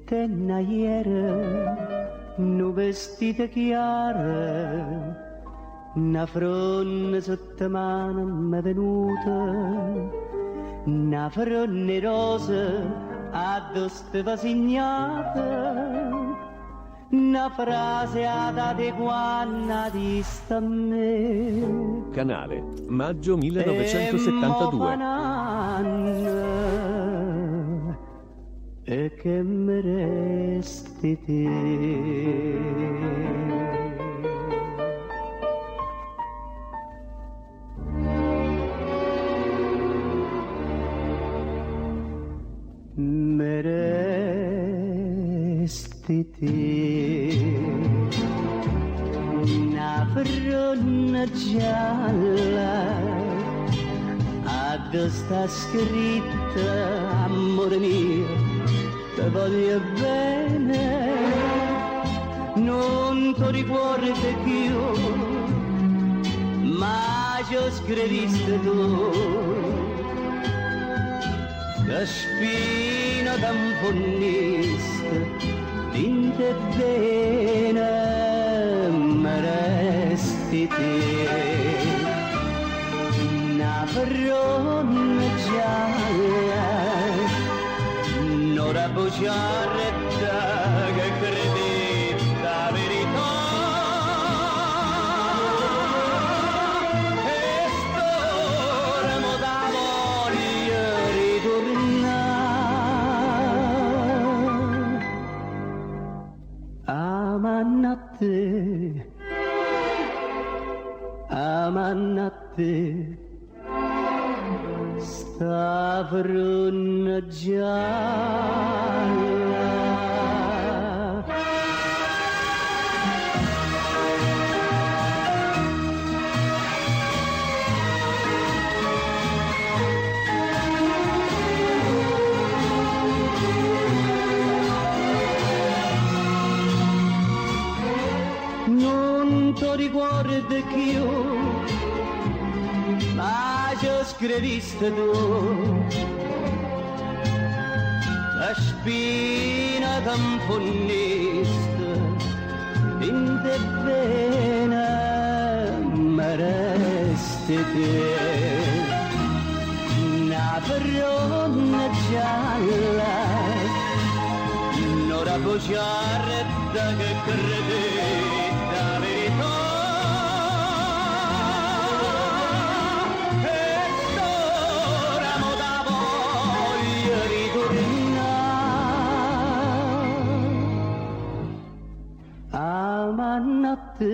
tenna ieri, nu vestito chiaro, una fronna sotto mano m'è venuta, una fronna rosa addosso va segnata, una frase adeguata di sta a me. Canale, maggio 1972. E che mi resti te. Mi resti te, una fronna gialla, addosso sta scritta, amore mio, te voglio bene, non ti ricordi più, ma ci ho scritto tu. Che spina d'amponnista, dinte bene, mi resti te. Una fronna gialla, un'ora bugiaretta che credette la verità. E st'ora mo da voglia ritornare. Amannate, sta fronna gialla. Non ti ricordi più, ma ci ho scritto tu. La spina d'amponnista, dinte bene, mi resti te. Una fronna gialla, un'ora bugiaretta che credette la verità. E st'ora mo da voglia ritornare. Amannate,